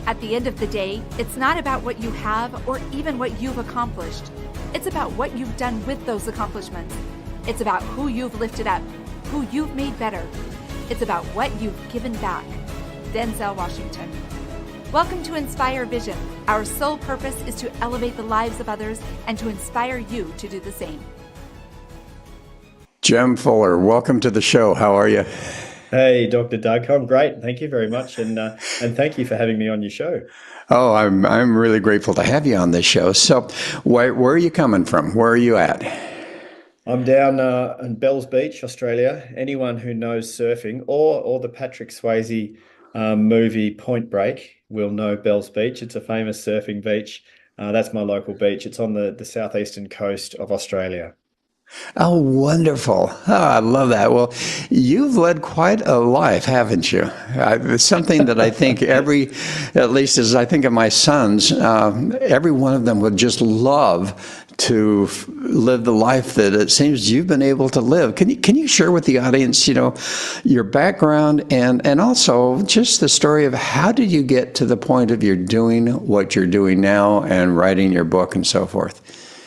At the end of the day, it's not about what you have or even what you've accomplished. It's about what you've done with those accomplishments. It's about who you've lifted up, who you've made better. It's about what you've given back. Denzel Washington. Welcome to Inspire Vision. Our sole purpose is to elevate the lives of others and to inspire you to do the same. Jem Fuller, welcome to the show. How are you? Hey, Dr. Doug. I'm great. Thank you very much. And thank you for having me on your show. Oh, I'm really grateful to have you on this show. So where are you coming from? Where are you at? I'm down in Bells Beach, Australia. Anyone who knows surfing or the Patrick Swayze movie Point Break will know Bells Beach. It's a famous surfing beach. That's my local beach. It's on the southeastern coast of Australia. Oh, wonderful. Oh, I love that. Well, you've led quite a life, haven't you? It's something that I think at least as I think of my sons, every one of them would just love to live the life that it seems you've been able to live. Can you share with the audience, your background and also just the story of how did you get to the point of you're doing what you're doing now and writing your book and so forth?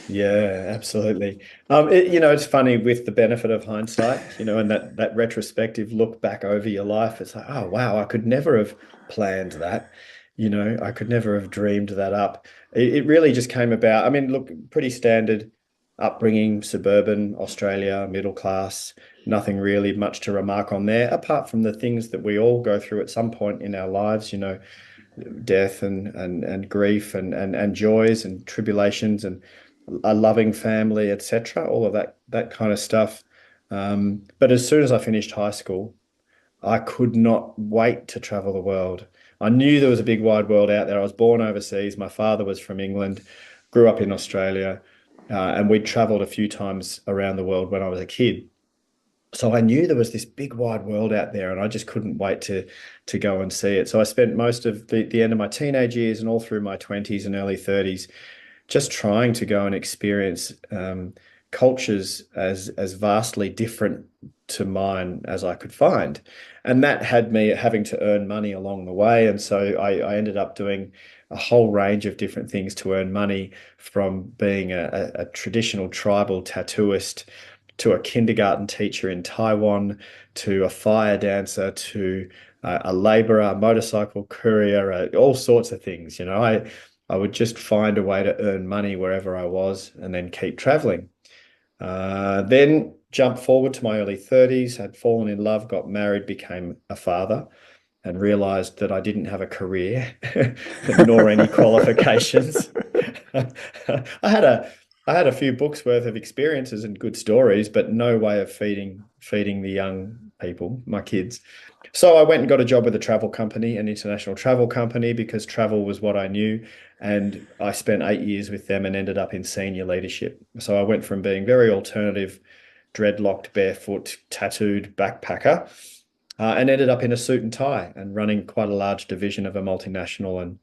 Yeah, absolutely. It's funny with the benefit of hindsight, and that retrospective look back over your life. It's like, oh, wow, I could never have planned that. I could never have dreamed that up. It really just came about. I mean, look, pretty standard upbringing, suburban Australia, middle class, nothing really much to remark on there, apart from the things that we all go through at some point in our lives, death and grief and joys and tribulations and a loving family, etc. All of that kind of stuff. But as soon as I finished high school, I could not wait to travel the world. I knew there was a big wide world out there. I was born overseas. My father was from England, grew up in Australia, and we'd traveled a few times around the world when I was a kid. So I knew there was this big wide world out there, and I just couldn't wait to go and see it. So I spent most of the end of my teenage years and all through my 20s and early 30s just trying to go and experience cultures as vastly different to mine as I could find. And that had me having to earn money along the way. And so I ended up doing a whole range of different things to earn money, from being a traditional tribal tattooist to a kindergarten teacher in Taiwan, to a fire dancer, to a laborer, a motorcycle courier, all sorts of things. I would just find a way to earn money wherever I was and then keep traveling. Then jump forward to my early 30s, had fallen in love, got married, became a father, and realized that I didn't have a career nor any qualifications. I had a few books worth of experiences and good stories, but no way of feeding the young people, my kids. So I went and got a job with a travel company, an international travel company, because travel was what I knew. And I spent 8 years with them and ended up in senior leadership. So I went from being very alternative, dreadlocked, barefoot, tattooed backpacker, and ended up in a suit and tie and running quite a large division of a multinational.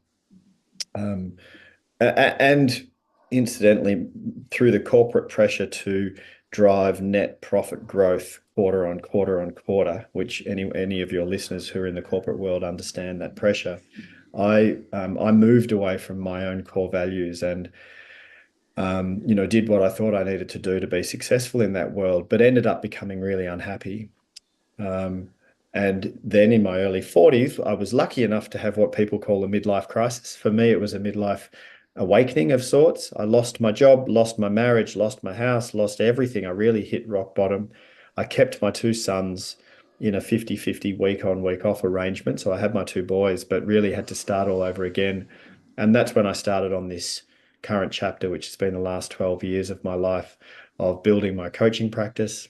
And incidentally, through the corporate pressure to drive net profit growth quarter on quarter on quarter, which any of your listeners who are in the corporate world understand that pressure, I moved away from my own core values and did what I thought I needed to do to be successful in that world, but ended up becoming really unhappy. And then in my early 40s, I was lucky enough to have what people call a midlife crisis. For me, it was a midlife awakening of sorts. I lost my job, lost my marriage, lost my house, lost everything. I really hit rock bottom. I kept my two sons in a 50-50 week on, week off arrangement. So I had my two boys, but really had to start all over again. And that's when I started on this current chapter, which has been the last 12 years of my life, of building my coaching practice,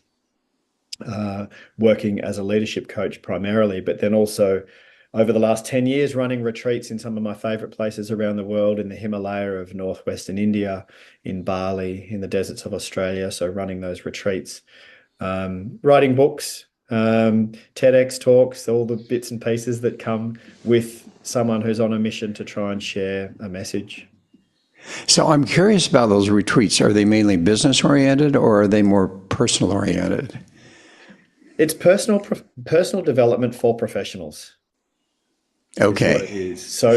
working as a leadership coach primarily, but then also over the last 10 years running retreats in some of my favorite places around the world, in the Himalaya of northwestern India, in Bali, in the deserts of Australia. So running those retreats, writing books, TEDx talks, all the bits and pieces that come with someone who's on a mission to try and share a message. So I'm curious about those retreats. Are they mainly business oriented or are they more personal oriented? It's personal development for professionals. is what Okay. it is. So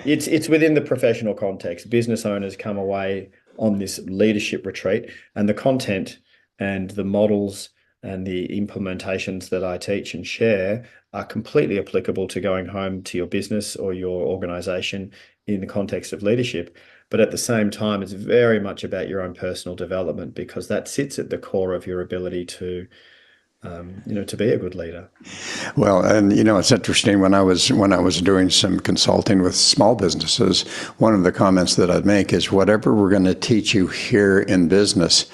it's within the professional context. Business owners come away on this leadership retreat, and the content and the models and the implementations that I teach and share are completely applicable to going home to your business or your organization in the context of leadership. But at the same time, it's very much about your own personal development, because that sits at the core of your ability to be a good leader. Well, and it's interesting when I was doing some consulting with small businesses, one of the comments that I'd make is whatever we're going to teach you here in business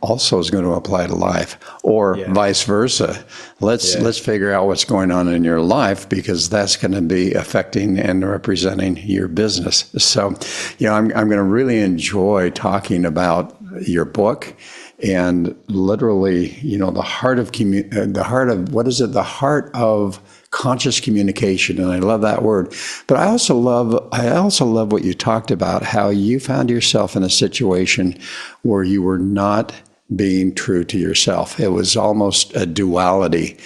also is going to apply to life, or Yeah, vice versa. yeah, Let's figure out what's going on in your life, because that's going to be affecting and representing your business. So, I'm going to really enjoy talking about your book and literally, the heart of what is it? The heart of conscious communication, and I love that word. But I also love what you talked about, how you found yourself in a situation where you were not being true to yourself. It was almost a duality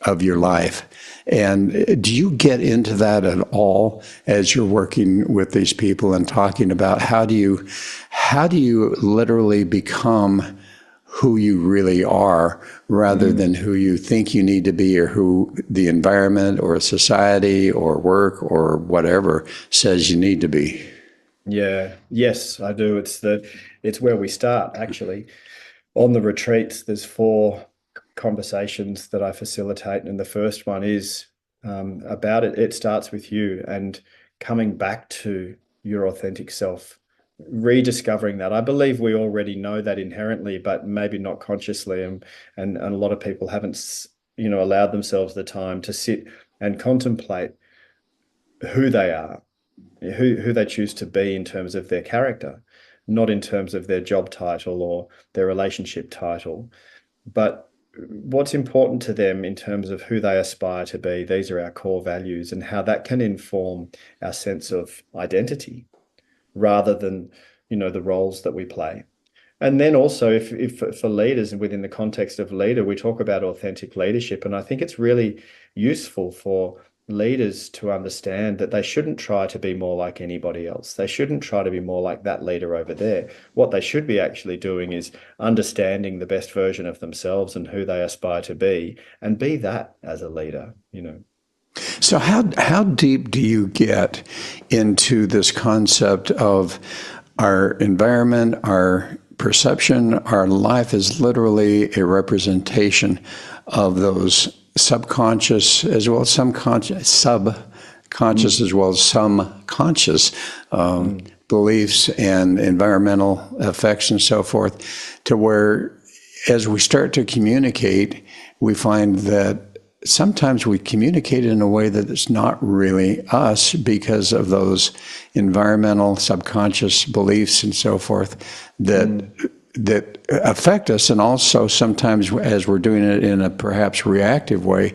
of your life. And do you get into that at all as you're working with these people and talking about how do you literally become who you really are, rather than who you think you need to be, or who the environment or society or work or whatever says you need to be? yeah. Yes, I do. It's where we start actually. On the retreats, there's four conversations that I facilitate, and the first one is about it. It starts with you and coming back to your authentic self, rediscovering that. I believe we already know that inherently, but maybe not consciously, and a lot of people haven't, allowed themselves the time to sit and contemplate who they are, who they choose to be in terms of their character, not in terms of their job title or their relationship title, but what's important to them in terms of who they aspire to be. These are our core values, and how that can inform our sense of identity rather than, the roles that we play. And then also, if for leaders, and within the context of leader, we talk about authentic leadership. And I think it's really useful for leaders to understand that they shouldn't try to be more like anybody else. They shouldn't try to be more like that leader over there. What they should be actually doing is understanding the best version of themselves and who they aspire to be, and be that as a leader. So how deep do you get into this concept of our environment, our perception, our life is literally a representation of those subconscious as well as some conscious, subconscious Mm, as well as some conscious mm, beliefs and environmental effects and so forth, to where as we start to communicate, we find that sometimes we communicate in a way that it's not really us because of those environmental subconscious beliefs and so forth that mm. affect us. And also sometimes as we're doing it in a perhaps reactive way,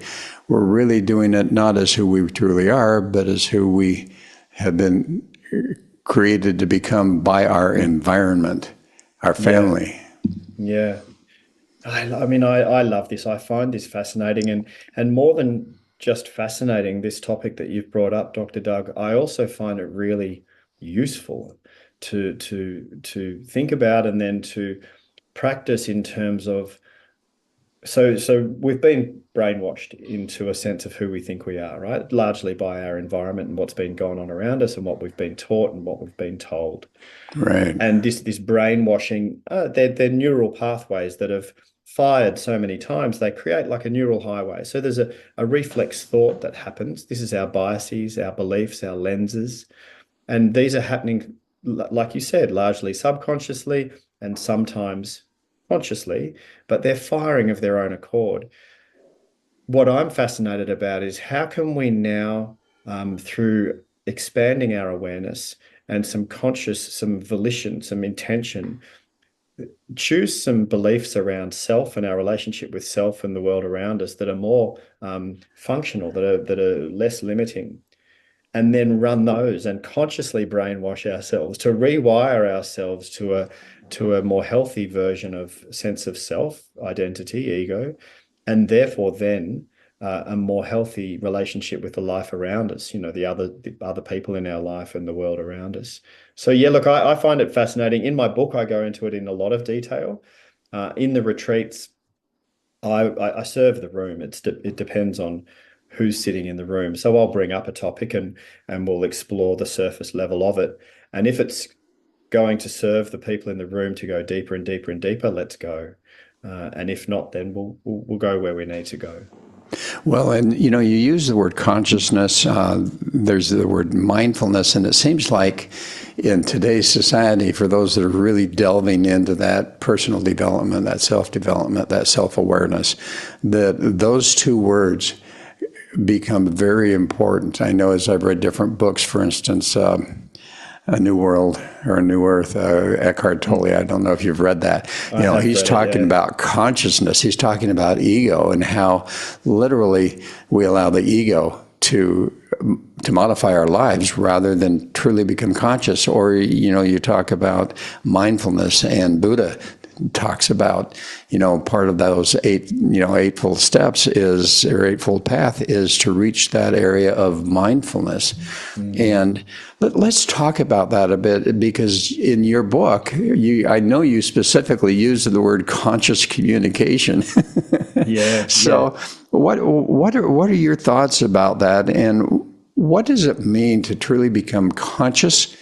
we're really doing it not as who we truly are, but as who we have been created to become by our environment, our Yeah, family. yeah. I love this. I find this fascinating, and more than just fascinating, this topic that you've brought up, Dr. Doug, I also find it really useful to think about, and then to practice in terms of, so we've been brainwashed into a sense of who we think we are, right? Largely by our environment and what's been going on around us, and what we've been taught and what we've been told. Right. And this brainwashing, they're neural pathways that have fired so many times, they create like a neural highway. So there's a reflex thought that happens. This is our biases, our beliefs, our lenses. And these are happening, like you said, largely subconsciously and sometimes consciously, but they're firing of their own accord. What I'm fascinated about is how can we now, through expanding our awareness and some volition, some intention, choose some beliefs around self and our relationship with self and the world around us that are more functional, that are less limiting, and then run those and consciously brainwash ourselves to rewire ourselves to a more healthy version of sense of self, identity, ego, and therefore then a more healthy relationship with the life around us, the other people in our life and the world around us. So yeah, look, I find it fascinating. In my book, I go into it in a lot of detail. In the retreats, I serve the room. It depends on who's sitting in the room. So I'll bring up a topic and we'll explore the surface level of it. And if it's going to serve the people in the room to go deeper and deeper and deeper, let's go. And if not, then we'll go where we need to go. Well, and you use the word consciousness. There's the word mindfulness, and it seems like in today's society, for those that are really delving into that personal development, that self-development, that self-awareness, that those two words become very important. I know as I've read different books, for instance, A New World or A New Earth, Eckhart Tolle. I don't know if you've read that. I have He's read it, talking yeah. about consciousness. He's talking about ego and how literally we allow the ego to modify our lives rather than truly become conscious. Or, you talk about mindfulness, and Buddha talks about, part of those eightfold steps or eightfold path is to reach that area of mindfulness. And let's talk about that a bit, because in your book, I know you specifically use the word conscious communication. Yeah, So yeah. what are your thoughts about that, and what does it mean to truly become conscious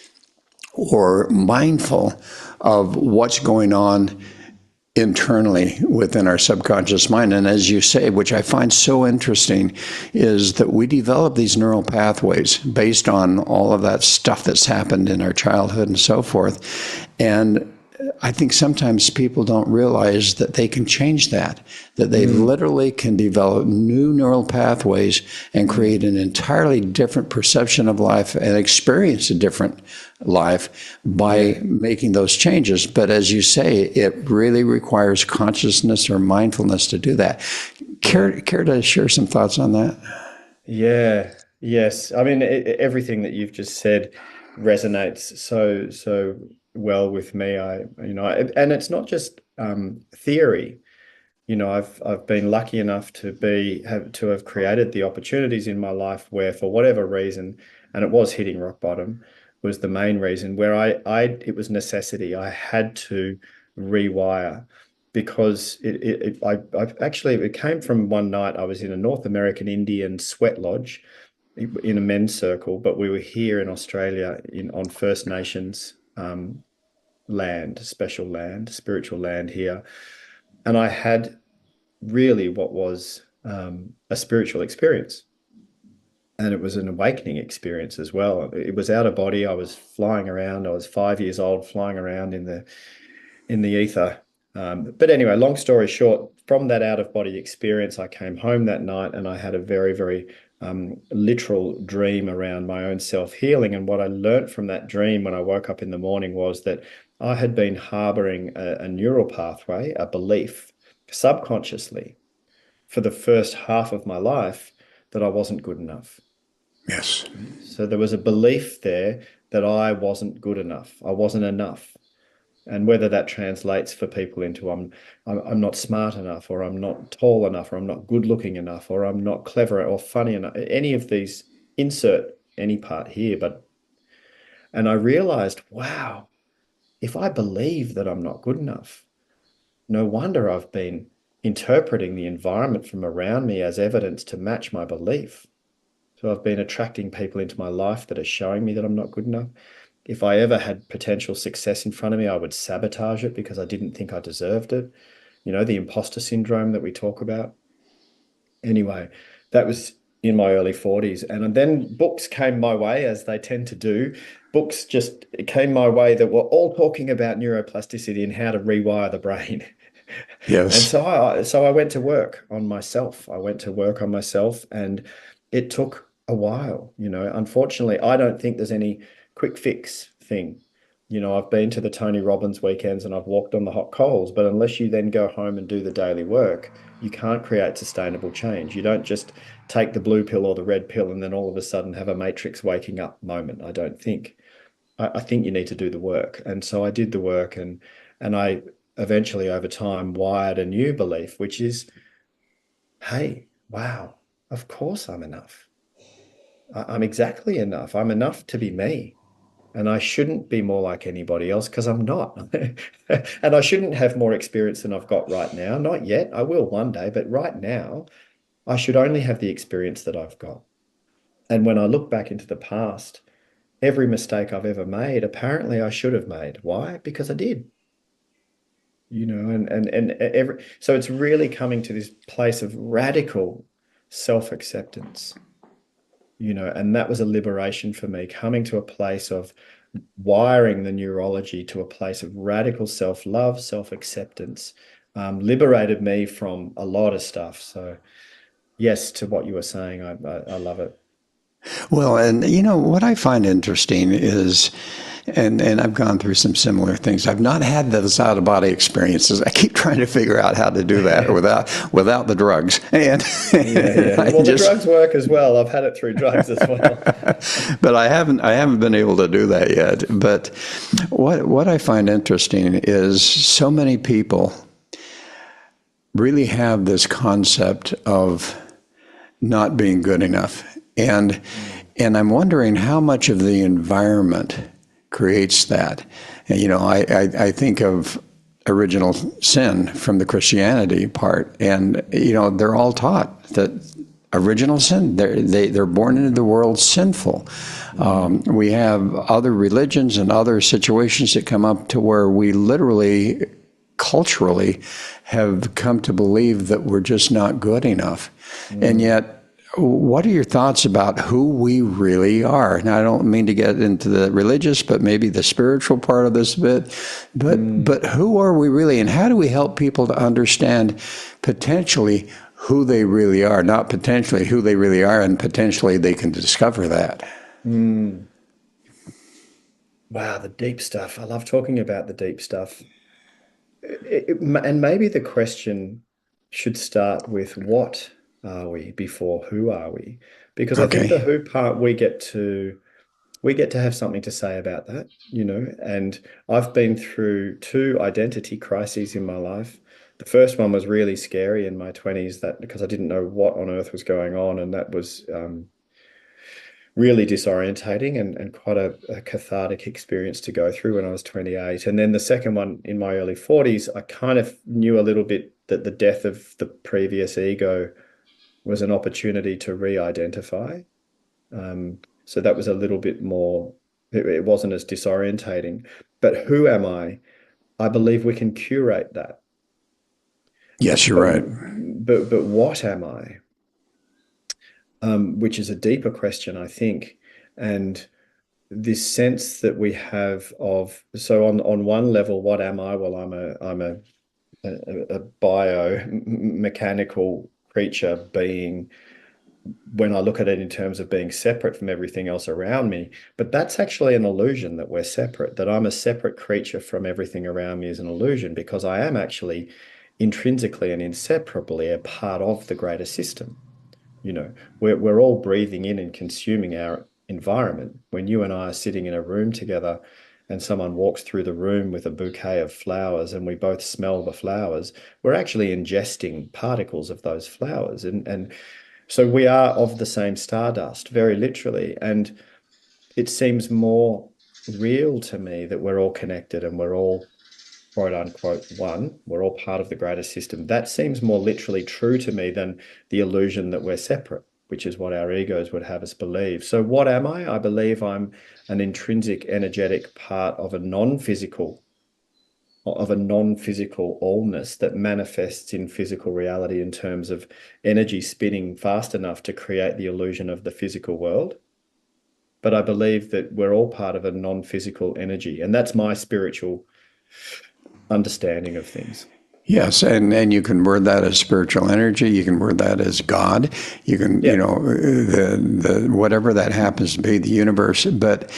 or mindful of what's going on internally within our subconscious mind? And as you say, which I find so interesting, is that we develop these neural pathways based on all of that stuff that's happened in our childhood and so forth. And I think sometimes people don't realize that they can change that they literally can develop new neural pathways and create an entirely different perception of life and experience a different life by making those changes. But as you say, it really requires consciousness or mindfulness to do that. Care to share some thoughts on that? Yeah, yes. I mean, everything that you've just said resonates so well with me. And it's not just theory. I've been lucky enough to have created the opportunities in my life where, for whatever reason, and it was hitting rock bottom, was the main reason where it was necessity. I had to rewire because it came from one night. I was in a North American Indian sweat lodge in a men's circle, but we were here in Australia on First Nations land, special land, spiritual land here. And I had really what was a spiritual experience. And it was an awakening experience as well. It was out of body. I was flying around. I was 5 years old, flying around in the ether. But anyway, long story short, from that out of body experience, I came home that night and I had a very, very literal dream around my own self healing. And what I learned from that dream when I woke up in the morning was that I had been harboring a neural pathway, a belief, subconsciously for the first half of my life that I wasn't good enough. Yes. So there was a belief there that I wasn't good enough. I wasn't enough. And whether that translates for people into I'm not smart enough, or I'm not tall enough, or I'm not good looking enough, or I'm not clever or funny enough, any of these, insert any part here. And I realized, wow, if I believe that I'm not good enough, no wonder I've been interpreting the environment from around me as evidence to match my belief. So I've been attracting people into my life that are showing me that I'm not good enough. If I ever had potential success in front of me, I would sabotage it because I didn't think I deserved it. The imposter syndrome that we talk about. Anyway, that was in my early 40s. And then books came my way, as they tend to do. Books just came my way that were all talking about neuroplasticity and how to rewire the brain. And Yes. so I went to work on myself. I went to work on myself, and it took a while. Unfortunately, I don't think there's any quick fix thing. I've been to the Tony Robbins weekends and I've walked on the hot coals, but unless you then go home and do the daily work, you can't create sustainable change. You don't just take the blue pill or the red pill and then all of a sudden have a matrix waking up moment. I don't think. I think you need to do the work. And so I did the work, and I eventually over time wired a new belief, which is, hey, wow, Of course I'm enough. I'm exactly enough. I'm enough to be me. And I shouldn't be more like anybody else because I'm not. And I shouldn't have more experience than I've got right now. Not yet. I will one day, but right now, I should only have the experience that I've got. And when I look back into the past, every mistake I've ever made, apparently I should have made. Why? Because I did. And every so it's really coming to this place of radical self-acceptance, and that was a liberation for me, coming to a place of wiring the neurology to a place of radical self-love, self-acceptance, liberated me from a lot of stuff. So yes, to what you were saying, I love it. Well, and what I find interesting is, and I've gone through some similar things. I've not had those out of body experiences. I keep trying to figure out how to do that without the drugs. And yeah. Well, the drugs work as well. I've had it through drugs as well. But I haven't been able to do that yet. But what I find interesting is so many people really have this concept of not being good enough. And I'm wondering how much of the environment creates that. And, I think of original sin from the Christianity part, and they're all taught that original sin. They're born into the world sinful. We have other religions and other situations that come up to where we literally, culturally, have come to believe that we're just not good enough, and yet. What are your thoughts about who we really are? Now, I don't mean to get into the religious, but maybe the spiritual part of this bit. But who are we really, and how do we help people to understand potentially who they really are, not potentially who they really are, and potentially they can discover that? Wow, the deep stuff. I love talking about the deep stuff. And maybe the question should start with what are we before who are we? Because I think the who part we get to have something to say about that, and I've been through two identity crises in my life. The first one was really scary in my 20s, that because I didn't know what on earth was going on, and that was really disorientating and quite a cathartic experience to go through when I was 28. And then the second one in my early 40s, I kind of knew a little bit that the death of the previous ego was an opportunity to re-identify. So that was a little bit more, it wasn't as disorientating. But who am I? I believe we can curate that. Yes, you're right. But what am I? Which is a deeper question, I think. And this sense that we have of, so on one level, what am I? Well, I'm a biomechanical creature being, when I look at it in terms of being separate from everything else around me. But that's actually an illusion, that we're separate, that I'm a separate creature from everything around me is an illusion, because I am actually intrinsically and inseparably a part of the greater system. We're all breathing in and consuming our environment. When you and I are sitting in a room together and someone walks through the room with a bouquet of flowers and we both smell the flowers, we're actually ingesting particles of those flowers. And so we are of the same stardust, very literally. And it seems more real to me that we're all connected and we're all, quote unquote, one. We're all part of the greater system. That seems more literally true to me than the illusion that we're separate, which is what our egos would have us believe. So what am I? I believe I'm an intrinsic, energetic part of a non-physical allness that manifests in physical reality in terms of energy spinning fast enough to create the illusion of the physical world. But I believe that we're all part of a non-physical energy, and that's my spiritual understanding of things. Yes, and you can word that as spiritual energy. You can word that as God. You can, the whatever that happens to be, the universe. But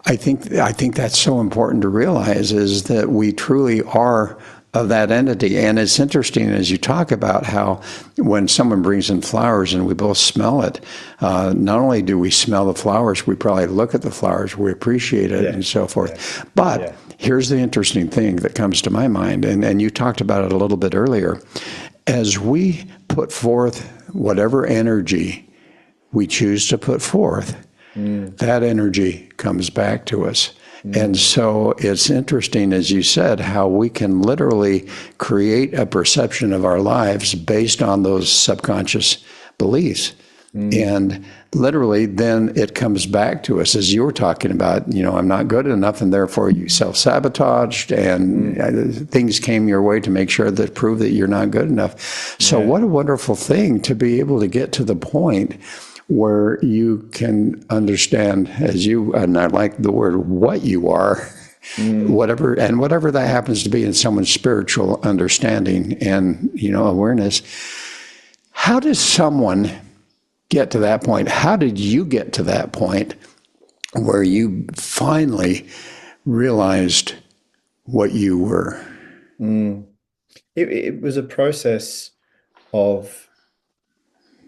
I think that's so important to realize, is that we truly are of that entity. And it's interesting as you talk about how when someone brings in flowers and we both smell it, not only do we smell the flowers, we probably look at the flowers, we appreciate it, and so forth. But here's the interesting thing that comes to my mind, and you talked about it a little bit earlier. as we put forth whatever energy we choose to put forth, Mm, that energy comes back to us. And mm, so it's interesting, as you said, how we can literally create a perception of our lives based on those subconscious beliefs. mm. And literally, then it comes back to us, as you were talking about, I'm not good enough, and therefore you self sabotaged, and Mm, things came your way to make sure that prove that you're not good enough. So, yeah. what a wonderful thing to be able to get to the point where you can understand, as you, and I like the word, what you are, Mm, whatever that happens to be in someone's spiritual understanding and, awareness. How does someone get to that point? How did you get to that point where you finally realized what you were? mm. It was a process of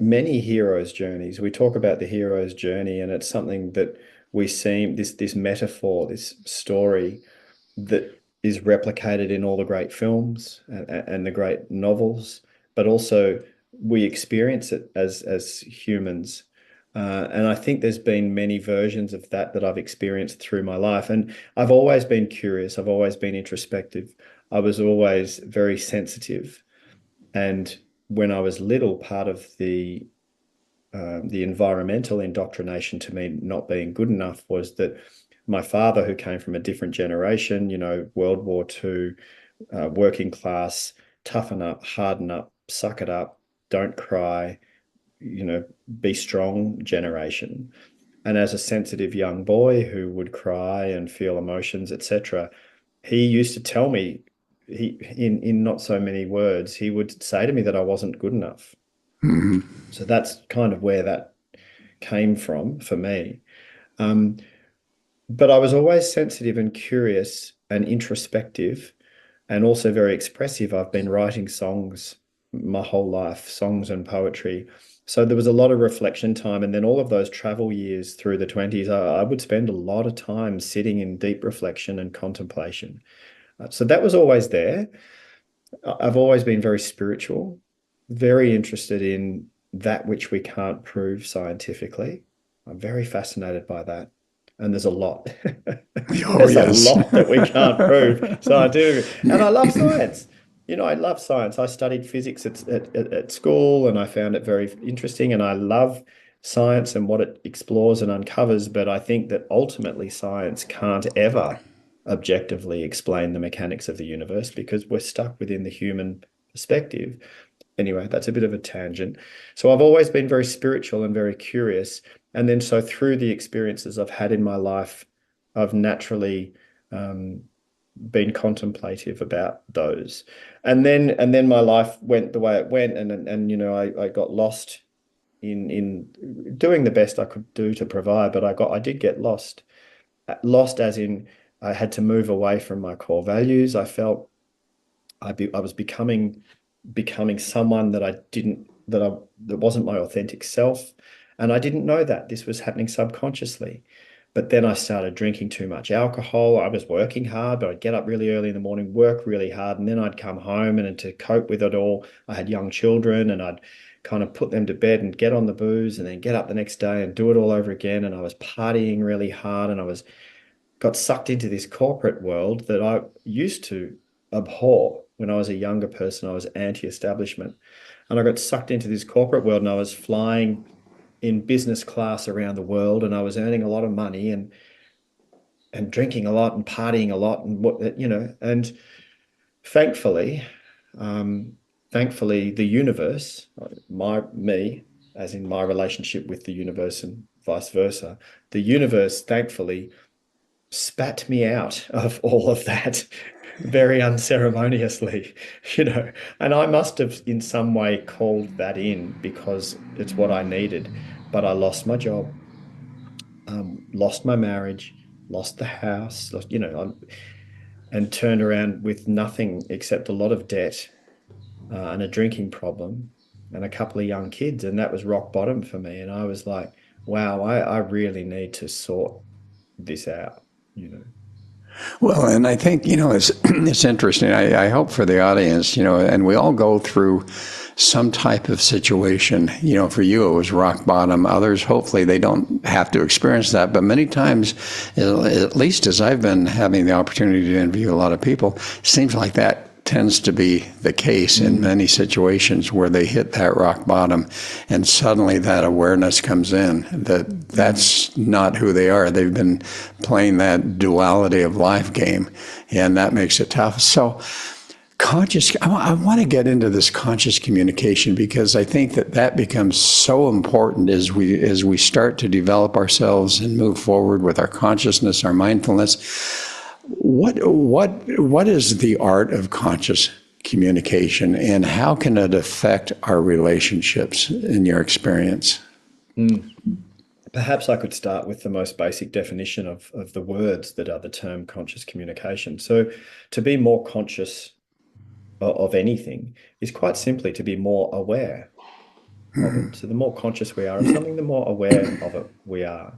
many heroes' journeys. We talk about the hero's journey, and it's something that we see this metaphor, this story that is replicated in all the great films and the great novels, but also we experience it as humans. And I think there's been many versions of that I've experienced through my life. And I've always been curious. I've always been introspective. I was always very sensitive. And when I was little, part of the environmental indoctrination to me not being good enough was that my father, who came from a different generation, World War II, working class, toughen up, harden up, suck it up, don't cry, be strong generation. And as a sensitive young boy who would cry and feel emotions, etc., he used to tell me, in not so many words, he would say to me that I wasn't good enough. Mm-hmm. So that's kind of where that came from for me. Um, but I was always sensitive and curious and introspective and also very expressive. I've been writing songs my whole life, songs and poetry. So there was a lot of reflection time. And then all of those travel years through the 20s, I would spend a lot of time sitting in deep reflection and contemplation. So that was always there. I've always been very spiritual, very interested in that which we can't prove scientifically. I'm very fascinated by that. And there's a lot. Oh, There's a yes. lot that we can't prove scientifically. And I love science. I love science. I studied physics at school and I found it very interesting. And I love science and what it explores and uncovers. But I think that ultimately science can't ever objectively explain the mechanics of the universe because we're stuck within the human perspective. Anyway, that's a bit of a tangent. So I've always been very spiritual and very curious. And then so through the experiences I've had in my life, I've naturally um, been contemplative about those. And then my life went the way it went, and I got lost in doing the best I could do to provide, but I did get lost. Lost as in I had to move away from my core values. I felt I was becoming someone that I didn't that wasn't my authentic self, and I didn't know that this was happening subconsciously. But then I started drinking too much alcohol. I was working hard, but I'd get up really early in the morning, work really hard, and then I'd come home and to cope with it all, I had young children and I'd kind of put them to bed and get on the booze and then get up the next day and do it all over again. And I was partying really hard and I was got sucked into this corporate world that I used to abhor when I was a younger person. I was anti-establishment. And I got sucked into this corporate world and I was flying in business class around the world and I was earning a lot of money and drinking a lot and partying a lot and and thankfully um thankfully the universe, me as in my relationship with the universe and vice versa, the universe thankfully spat me out of all of that very unceremoniously, and I must have in some way called that in because it's what I needed. But I lost my job, lost my marriage, lost the house, and turned around with nothing except a lot of debt and a drinking problem and a couple of young kids. And that was rock bottom for me. And I was like, wow, I really need to sort this out, you know. Well, and I think, it's interesting. I hope for the audience, and we all go through some type of situation. For you, it was rock bottom. Others, hopefully, they don't have to experience that. But many times, at least as I've been having the opportunity to interview a lot of people, it seems like that tends to be the case in many situations where they hit that rock bottom and suddenly that awareness comes in that that's not who they are. They've been playing that duality of life game, and that makes it tough. So I want to get into this conscious communication because I think that becomes so important as we start to develop ourselves and move forward with our consciousness, our mindfulness. What is the art of conscious communication, and how can it affect our relationships in your experience? Perhaps I could start with the most basic definition of the words that are the term conscious communication. So to be more conscious of anything is quite simply to be more aware of it. So the more conscious we are of something, the more aware of it we are.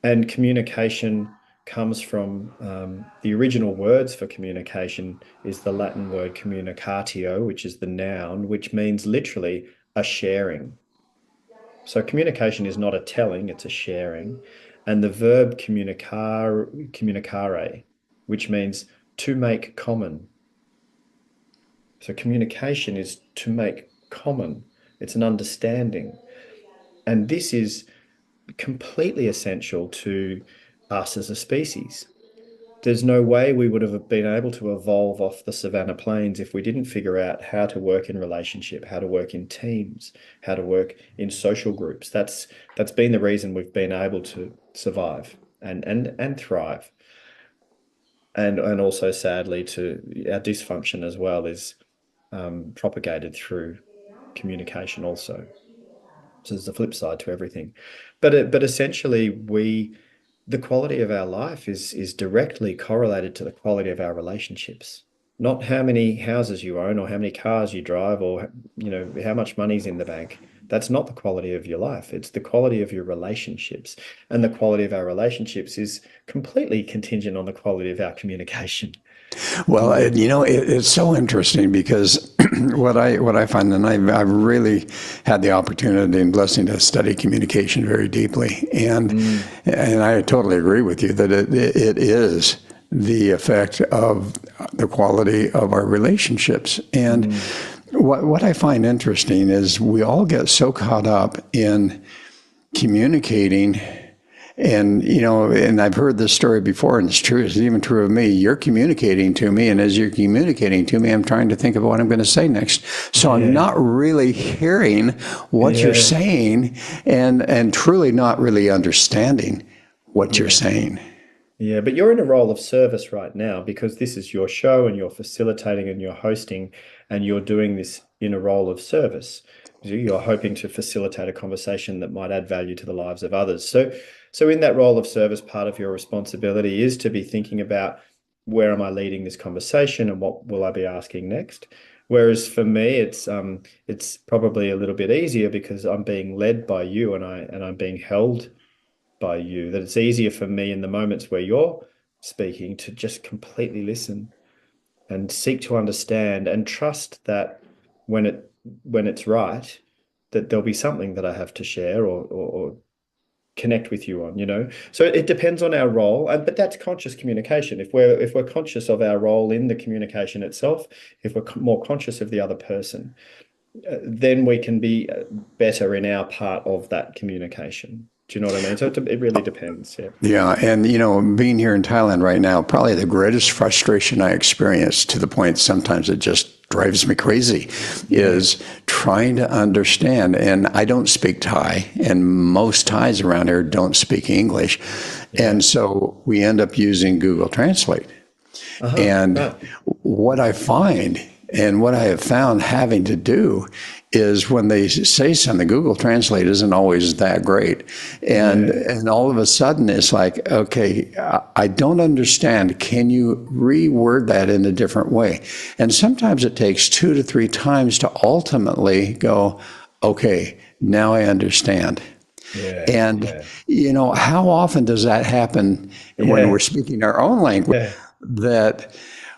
And communication comes from the original words for communication is the Latin word communicatio, which is the noun, which means literally a sharing. So communication is not a telling, it's a sharing. And the verb communicare, which means to make common. So communication is to make common. It's an understanding. And this is completely essential to us as a species. There's no way we would have been able to evolve off the savanna plains if we didn't figure out how to work in relationship, how to work in teams, how to work in social groups. That's been the reason we've been able to survive and thrive. And also sadly to our dysfunction as well is propagated through communication also. So there's the flip side to everything. But essentially the quality of our life is directly correlated to the quality of our relationships. Not how many houses you own or how many cars you drive or how much money's in the bank. That's not the quality of your life. It's the quality of your relationships. And the quality of our relationships is completely contingent on the quality of our communication. Well, it's so interesting because what I find, and I've really had the opportunity and blessing to study communication very deeply, and I totally agree with you that it is the effect of the quality of our relationships. And what I find interesting is we all get so caught up in communicating. And, and I've heard this story before, and it's true. It's even true of me. You're communicating to me, and as you're communicating to me, I'm trying to think of what I'm going to say next. So I'm not really hearing what you're saying and truly not really understanding what you're saying. Yeah, but you're in a role of service right now because this is your show and you're facilitating and you're hosting and you're doing this in a role of service. You're hoping to facilitate a conversation that might add value to the lives of others. So in that role of service, part of your responsibility is to be thinking about where am I leading this conversation and what will I be asking next? Whereas for me, it's probably a little bit easier because I'm being led by you and I'm being held by you, that it's easier for me in the moments where you're speaking to just completely listen and seek to understand and trust that when it's right, that there'll be something that I have to share or connect with you on. So it depends on our role, but that's conscious communication. If we're conscious of our role in the communication itself, if we're more conscious of the other person, then we can be better in our part of that communication. Do you know what I mean? So it really depends. Yeah. Yeah. And, being here in Thailand right now, probably the greatest frustration I experience, to the point sometimes it just drives me crazy, is trying to understand. And I don't speak Thai, and most Thais around here don't speak English. Yeah. And so we end up using Google Translate. And what I find and what I have found having to do is when they say something, Google Translate isn't always that great. And all of a sudden it's like, okay, I don't understand. Can you reword that in a different way? And sometimes it takes 2 to 3 times to ultimately go, okay, now I understand. Yeah, And, yeah, how often does that happen when we're yeah, speaking our own language yeah, that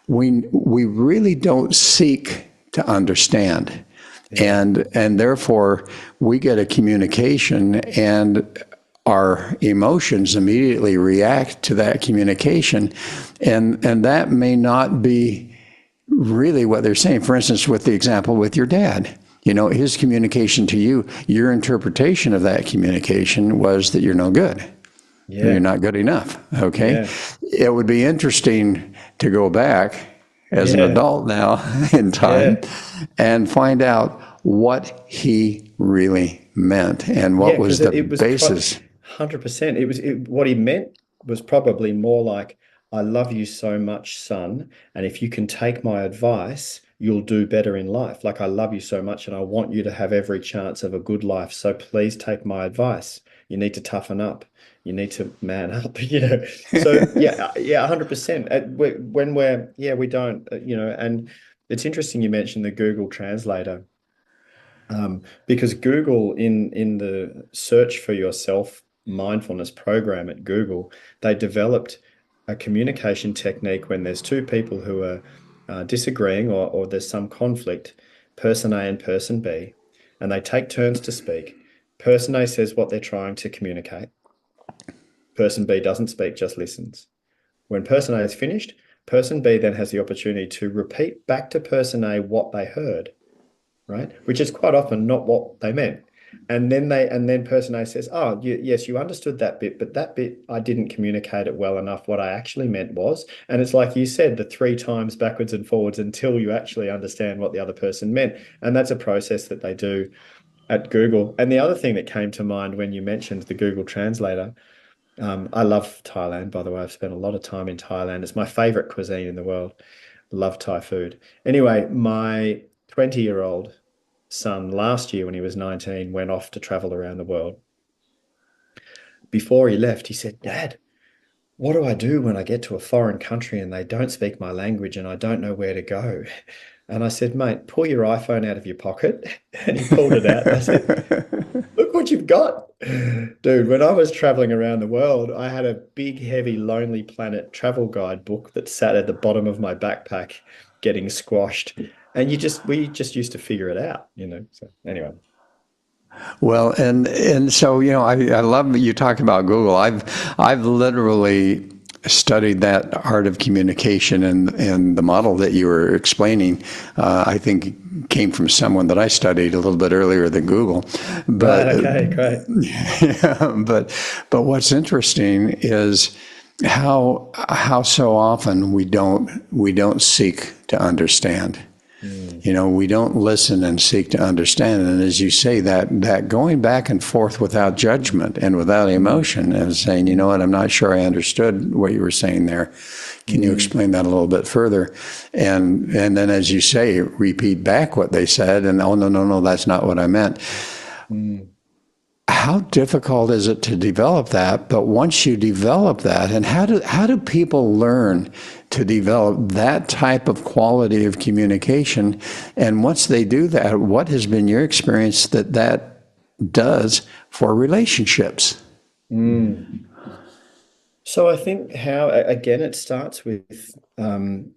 we really don't seek to understand? yeah, And therefore we get a communication and our emotions immediately react to that communication. And that may not be really what they're saying. For instance, with the example with your dad, his communication to you, your interpretation of that communication was that you're no good. Or you're yeah, not good enough. Okay. yeah, It would be interesting to go back as an yeah, adult now in time yeah, and find out what he really meant and what yeah. was Because the it was pro 100%. It was what he meant was probably more like, "I love you so much, son, and if you can take my advice, you'll do better in life. Like I love you so much, and I want you to have every chance of a good life. So please take my advice. You need to toughen up. You need to man up." So yeah, yeah, 100%. When we don't, and it's interesting you mentioned the Google Translator. Because Google, in the search for yourself mindfulness program at Google, they developed a communication technique when there's two people who are disagreeing, or there's some conflict, person A and person B, and they take turns to speak. Person A says what they're trying to communicate. Person B doesn't speak, just listens. When person A is finished, person B then has the opportunity to repeat back to person A what they heard, right? Which is quite often not what they meant. And then person A says, "Oh, yes, you understood that bit, but that bit I didn't communicate it well enough. What I actually meant was," and it's like you said, the three times backwards and forwards until you actually understand what the other person meant. And that's a process that they do at Google. And the other thing that came to mind when you mentioned the Google Translator, I love Thailand, by the way. I've spent a lot of time in Thailand. It's my favorite cuisine in the world. Love Thai food. Anyway, my 20-year-old son last year when he was 19 went off to travel around the world. Before he left, he said, "Dad, what do I do when I get to a foreign country and they don't speak my language and I don't know where to go?" And I said, "Mate, pull your iPhone out of your pocket." And he pulled it out. And I said, "Look what you've got." Dude, when I was traveling around the world, I had a big, heavy, Lonely Planet travel guide book that sat at the bottom of my backpack getting squashed. And we just used to figure it out. So anyway. Well, and so I love that you talk about Google. I've literally studied that art of communication, and the model that you were explaining, I think came from someone that I studied a little bit earlier than Google. Right, But okay, great. yeah, but what's interesting is how so often we don't seek to understand. Mm, We don't listen and seek to understand. And as you say, that going back and forth without judgment and without mm, emotion and saying, mm, I'm not sure I understood what you were saying there. Can you mm, explain that a little bit further? And then, as you say, repeat back what they said. And oh, no, no, no, that's not what I meant. mm. How difficult is it to develop that? But once you develop that, and how do people learn to develop that type of quality of communication? And once they do that, what has been your experience that does for relationships? Mm. So I think again, it starts with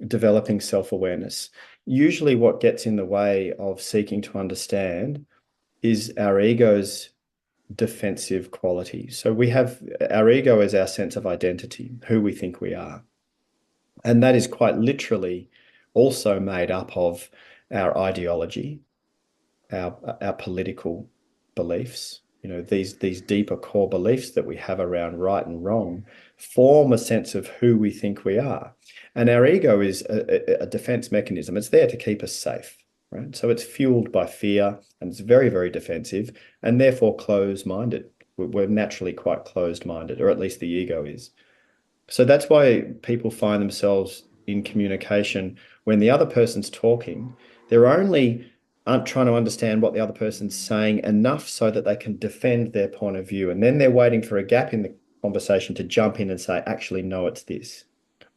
developing self-awareness. Usually, what gets in the way of seeking to understand is our ego's defensive quality. So we have our ego as our sense of identity, who we think we are. And that is quite literally also made up of our ideology, our political beliefs. These deeper core beliefs that we have around right and wrong form a sense of who we think we are. And our ego is a defense mechanism. It's there to keep us safe, right? So it's fueled by fear and it's very, very defensive and therefore closed-minded. We're naturally quite closed-minded, or at least the ego is. So that's why people find themselves in communication when the other person's talking. They're only aren't trying to understand what the other person's saying enough so that they can defend their point of view. And then they're waiting for a gap in the conversation to jump in and say, "Actually, no, it's this."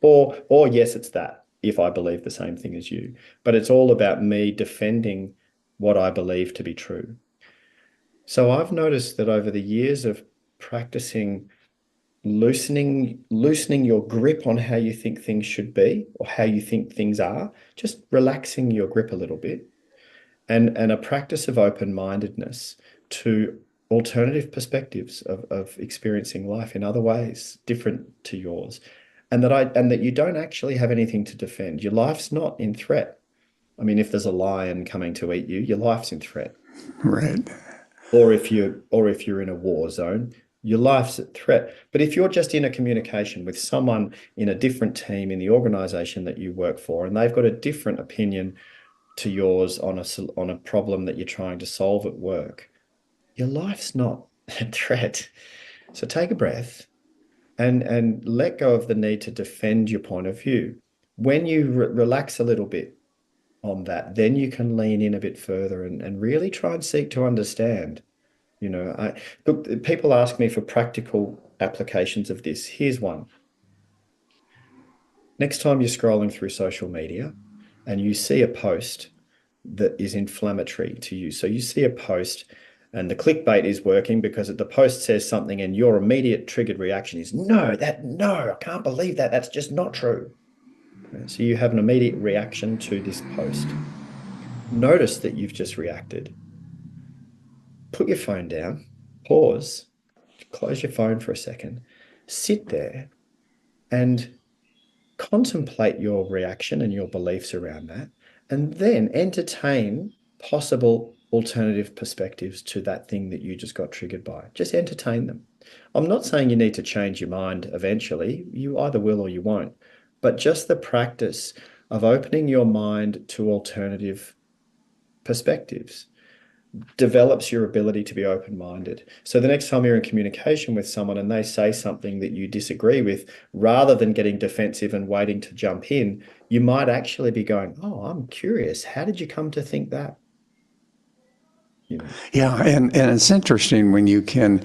Or yes, it's that, if I believe the same thing as you. But it's all about me defending what I believe to be true. So I've noticed that over the years of practicing loosening your grip on how you think things should be or how you think things are, just relaxing your grip a little bit, and a practice of open-mindedness to alternative perspectives of experiencing life in other ways different to yours, and that you don't actually have anything to defend. Your life's not in threat. I mean, if there's a lion coming to eat you, your life's in threat. Right. Or if you're in a war zone, your life's at threat. But if you're just in a communication with someone in a different team in the organization that you work for, and they've got a different opinion to yours on a problem that you're trying to solve at work, your life's not a threat. So take a breath and let go of the need to defend your point of view. When you relax a little bit on that, then you can lean in a bit further and really try and seek to understand. Look, people ask me for practical applications of this. Here's one. Next time you're scrolling through social media and you see a post that is inflammatory to you. So you see a post and the clickbait is working because the post says something and your immediate triggered reaction is, no, I can't believe that. That's just not true. So you have an immediate reaction to this post. Notice that you've just reacted. Put your phone down, pause, close your phone for a second, sit there and contemplate your reaction and your beliefs around that, and then entertain possible alternative perspectives to that thing that you just got triggered by. Just entertain them. I'm not saying you need to change your mind eventually. You either will or you won't. But just the practice of opening your mind to alternative perspectives develops your ability to be open-minded. So the next time you're in communication with someone and they say something that you disagree with, rather than getting defensive and waiting to jump in, you might actually be going, oh, I'm curious. How did you come to think that? You know? Yeah, and it's interesting when you can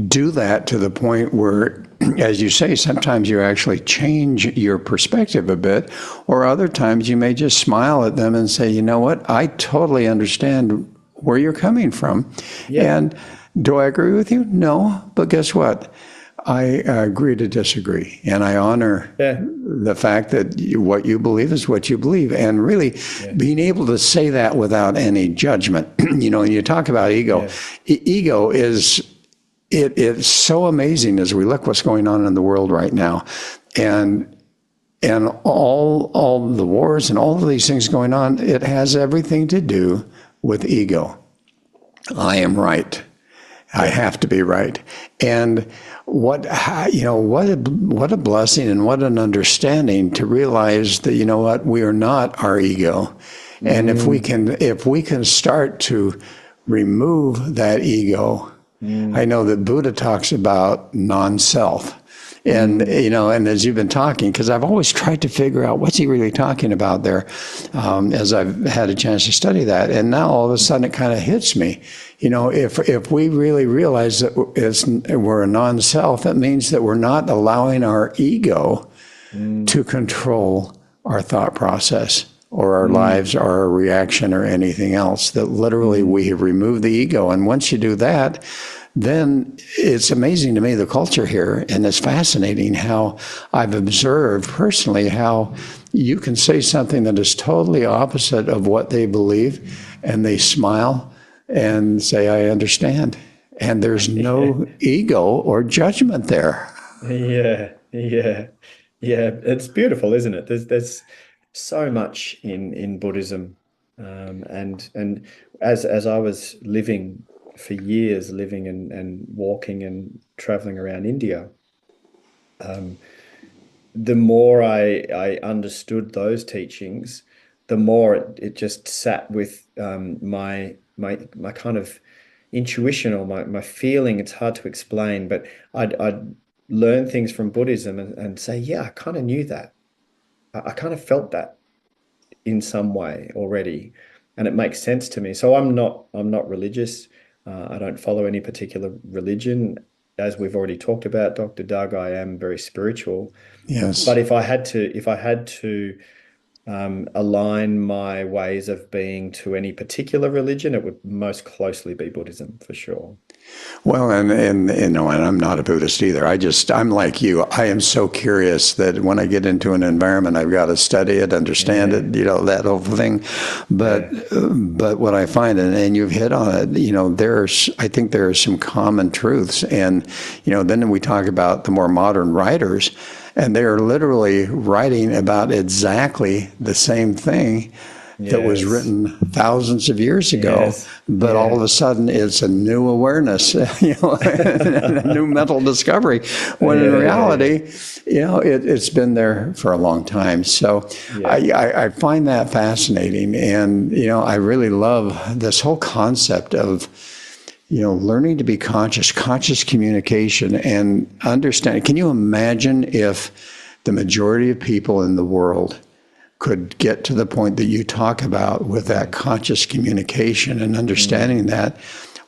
do that to the point where, as you say, sometimes you actually change your perspective a bit, or other times you may just smile at them and say, you know what, I totally understand where you're coming from. Yeah. And do I agree with you? No, but guess what? I agree to disagree, and I honor Yeah. the fact that what you believe is what you believe, and really Yeah. being able to say that without any judgment. You talk about ego. Yeah. Ego is it is so amazing as we look what's going on in the world right now, and all the wars and all of these things going on. It has everything to do with ego. I am right. I have to be right. And what what a blessing and what an understanding to realize that, you know what, we are not our ego. And if we can start to remove that ego, I know that Buddha talks about non-self. And, and as you've been talking, because I've always tried to figure out what's he really talking about there, as I've had a chance to study that. And now all of a sudden it kind of hits me. If we really realize that we're a non-self, it means that we're not allowing our ego to control our thought process or our lives or our reaction or anything else, that literally we have removed the ego. And once you do that, then it's amazing to me, the culture here, and it's fascinating how I've observed personally how you can say something that is totally opposite of what they believe, and they smile and say, I understand. And there's no ego or judgment there. Yeah. Yeah. Yeah. It's beautiful, isn't it? There's so much in Buddhism. And as I was living for years, living and walking and traveling around India, the more I understood those teachings, the more it just sat with my kind of intuition or my feeling. It's hard to explain, but I'd learn things from Buddhism and say, yeah, I kind of knew that. I kind of felt that in some way already, and it makes sense to me. So I'm not religious. I don't follow any particular religion. As we've already talked about, Dr. Doug, I am very spiritual. Yes. But if I had to align my ways of being to any particular religion, it would most closely be Buddhism for sure. Well, and I'm not a Buddhist either. I'm like you. I am so curious that when I get into an environment, I've got to study it, understand it, that whole thing. But what I find, and you've hit on it, I think there are some common truths, and then we talk about the more modern writers, and they are literally writing about exactly the same thing that was written thousands of years ago, but all of a sudden it's a new awareness, a new mental discovery, when in reality, it's been there for a long time. So I find that fascinating. And, I really love this whole concept of, learning to be conscious communication and understanding. Can you imagine if the majority of people in the world could get to the point that you talk about with that conscious communication and understanding that,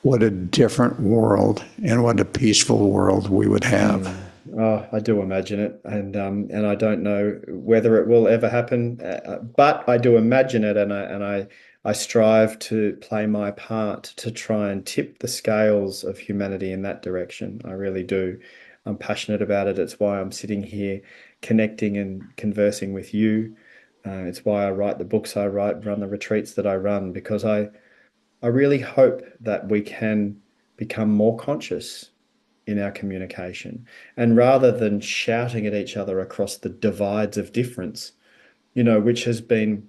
what a different world and what a peaceful world we would have. Oh, I do imagine it, and I don't know whether it will ever happen, but I do imagine it, and I strive to play my part to try and tip the scales of humanity in that direction. I really do. I'm passionate about it. It's why I'm sitting here connecting and conversing with you. It's why I write the books I write, run the retreats that I run, because I really hope that we can become more conscious in our communication. And rather than shouting at each other across the divides of difference, which has been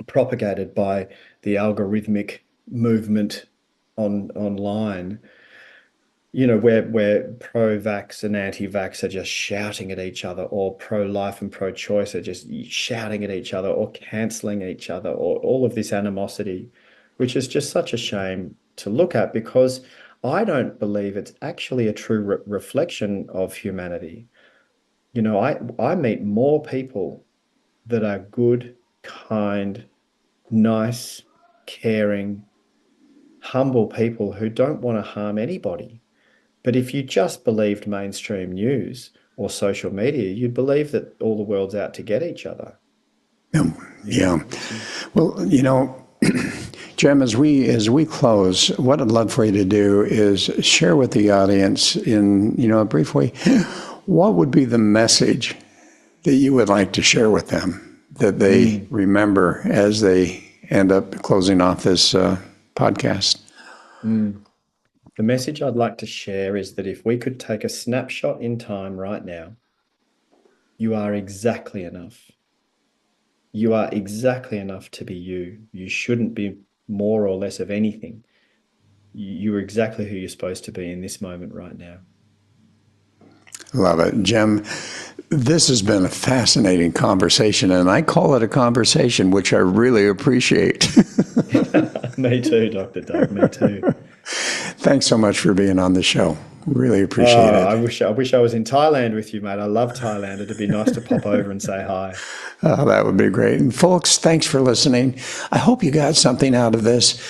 propagated by the algorithmic movement online, where pro-vax and anti-vax are just shouting at each other, or pro-life and pro-choice are just shouting at each other, or canceling each other, or all of this animosity, which is just such a shame to look at, because I don't believe it's actually a true reflection of humanity. I meet more people that are good, kind, nice, caring, humble people who don't want to harm anybody. But if you just believed mainstream news or social media, you'd believe that all the world's out to get each other. Yeah. Well, Jem, as we close, what I'd love for you to do is share with the audience in, a brief way, what would be the message that you would like to share with them that they remember as they end up closing off this podcast? The message I'd like to share is that if we could take a snapshot in time right now, you are exactly enough. You are exactly enough to be you. You shouldn't be more or less of anything. You're exactly who you're supposed to be in this moment right now. Love it. Jem, this has been a fascinating conversation, and I call it a conversation, which I really appreciate. Me too, Dr. Doug, me too. Thanks so much for being on the show. Really appreciate it. I wish I was in Thailand with you, mate. I love Thailand. It'd be nice to pop over and say hi. Oh, that would be great. And folks, thanks for listening. I hope you got something out of this.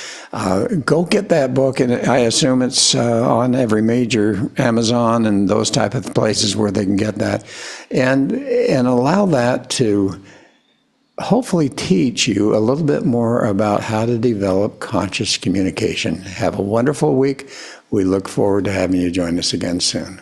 Go get that book, and I assume it's on every major Amazon and those type of places where they can get that, and allow that to hopefully teach you a little bit more about how to develop conscious communication. Have a wonderful week. We look forward to having you join us again soon.